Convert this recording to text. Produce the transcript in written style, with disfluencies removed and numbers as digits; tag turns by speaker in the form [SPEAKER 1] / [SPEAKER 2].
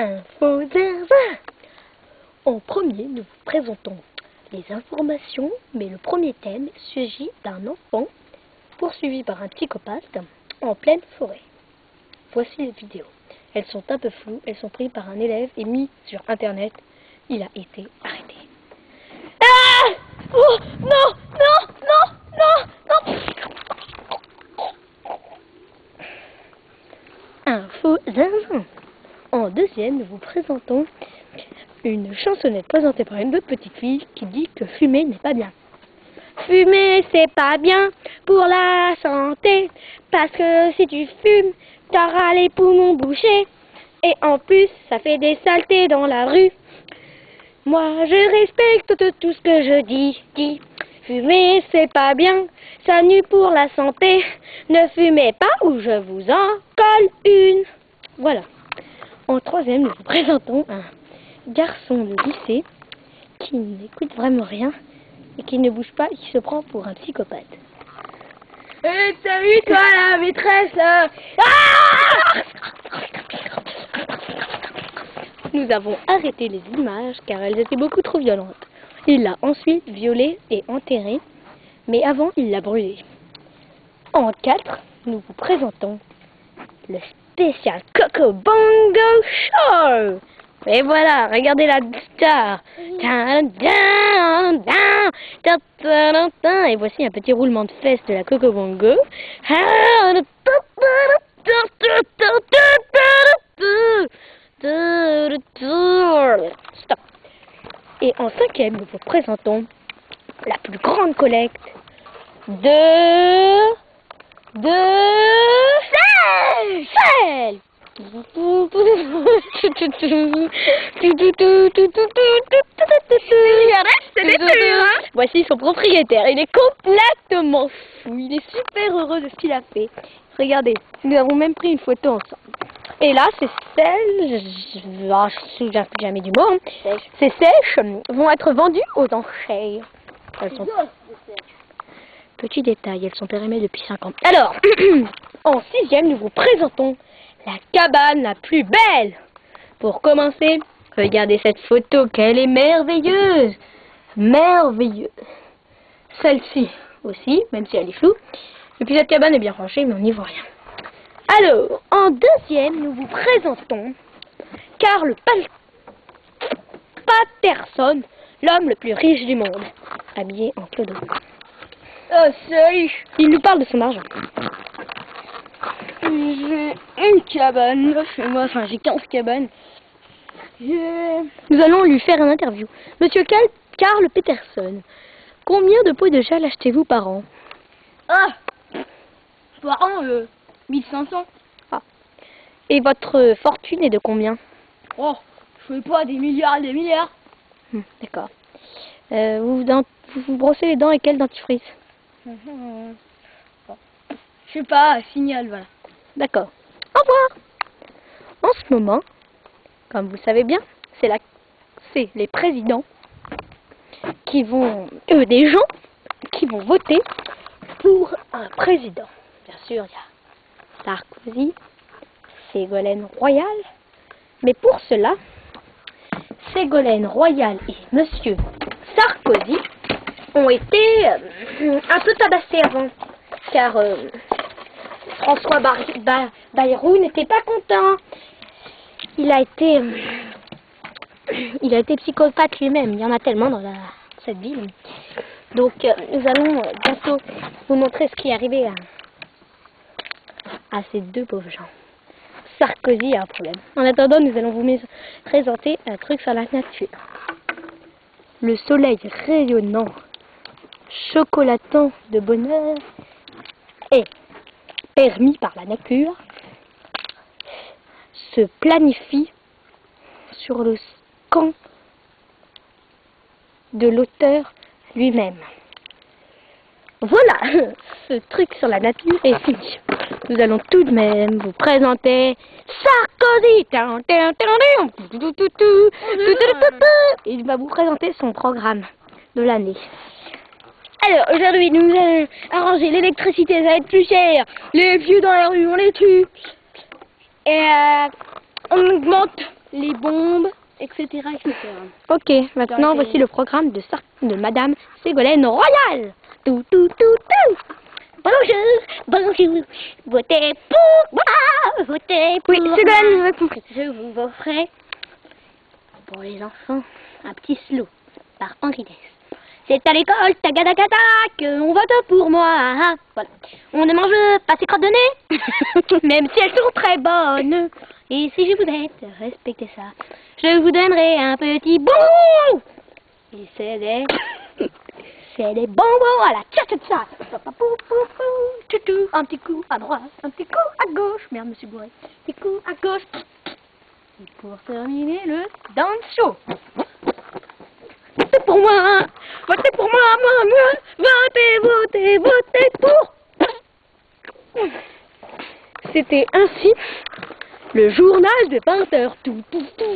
[SPEAKER 1] Info zinzin. En premier, nous vous présentons les informations, mais le premier thème s'agit d'un enfant poursuivi par un psychopathe en pleine forêt. Voici les vidéos. Elles sont un peu floues, elles sont prises par un élève et mises sur internet. Il a été arrêté. Ah! Oh, non, non, non, non, non. Info zinzin. En deuxième, nous vous présentons une chansonnette présentée par une autre petite fille qui dit que fumer n'est pas bien. Fumer, c'est pas bien pour la santé, parce que si tu fumes, t'auras les poumons bouchés, et en plus, ça fait des saletés dans la rue. Moi, je respecte tout ce que je dis. Fumer, c'est pas bien, ça nuit pour la santé. Ne fumez pas ou je vous en colle une. Voilà. En troisième, nous vous présentons un garçon de lycée qui n'écoute vraiment rien et qui ne bouge pas et qui se prend pour un psychopathe. T'as vu toi la maîtresse là? Nous avons arrêté les images car elles étaient beaucoup trop violentes. Il l'a ensuite violée et enterrée, mais avant il l'a brûlée. En 4, nous vous présentons le spécial Coco Bongo Show. Et voilà, regardez la star. Et voici un petit roulement de fesses de la Coco Bongo. Stop. Et en 5e, nous vous présentons la plus grande collecte de sel. Voici son propriétaire. Il est complètement fou. Il est super heureux de ce qu'il a fait. Regardez, nous avons même pris une photo ensemble. Et là, ces sels, je ne me souviens jamais du mot, hein. Ces sèches vont être vendues aux enchères. Elles sont... Petit détail, elles sont périmées depuis 5 ans. Alors, en 6e, nous vous présentons la cabane la plus belle. Pour commencer, regardez cette photo, qu'elle est merveilleuse. Merveilleuse. Celle-ci aussi, même si elle est floue. Et puis cette cabane est bien rangée, mais on n'y voit rien. Alors, en 2e, nous vous présentons Karl Patterson, l'homme le plus riche du monde, habillé en clodo. Oh, salut! Il nous parle de son argent. J'ai une cabane là chez moi, enfin j'ai 15 cabanes. Nous allons lui faire une interview. Monsieur Karl Patterson, combien de pots de gel achetez-vous par an?
[SPEAKER 2] Ah! Par an, 1500.
[SPEAKER 1] Ah. Et votre fortune est de combien?
[SPEAKER 2] Oh, je fais pas des milliards et des milliards.
[SPEAKER 1] D'accord. Vous vous brossez les dents avec quel dentifrice?
[SPEAKER 2] Je sais pas, Signal, voilà.
[SPEAKER 1] D'accord. Au revoir. En ce moment, comme vous savez bien, c'est les présidents qui vont, des gens qui vont voter pour un président. Bien sûr, il y a Sarkozy, Ségolène Royal, mais pour cela, Ségolène Royal et Monsieur Sarkozy ont été un peu tabassés avant, car François Bayrou n'était pas content. Il a été psychopathe lui-même. Il y en a tellement dans cette ville. Donc nous allons bientôt vous montrer ce qui est arrivé à ces deux pauvres gens. Sarkozy a un problème. En attendant, nous allons vous présenter un truc sur la nature. Le soleil rayonnant, chocolatant de bonheur est permis par la nature, se planifie sur le camp de l'auteur lui-même. Voilà, ce truc sur la nature est fini. Nous allons tout de même vous présenter Sarkozy. Il va vous présenter son programme de l'année. Alors, aujourd'hui, nous allons arranger l'électricité, ça va être plus cher. Les vieux dans la rue, on les tue. Et on augmente
[SPEAKER 2] les bombes, etc. etc.
[SPEAKER 1] Ok, maintenant voici le programme de Madame Ségolène Royal. Tout, tout, tout, tout.
[SPEAKER 2] Bonjour, bonjour, votez pour moi, votez pour
[SPEAKER 1] Oui,
[SPEAKER 2] moi.
[SPEAKER 1] Ségolène, j'ai compris.
[SPEAKER 2] Je vous offrais, pour les enfants, un petit slow par Henri Dess. C'est à l'école, tagadagada, qu'on vote pour moi. Voilà. On ne mange pas ses crottes de nez, même si elles sont très bonnes. Et si je vous aide, respectez ça. Je vous donnerai un petit bonbon. Et c'est des bonbons à la tcha-tcha-tcha. Un petit coup à droite, un petit coup à gauche. Merde, monsieur bourré. Un petit coup à gauche. Et pour terminer le dance show. Votez pour moi, votez pour moi, votez, votez, votez pour.
[SPEAKER 1] C'était ainsi le journal de 20 h. Tout, tout, tout.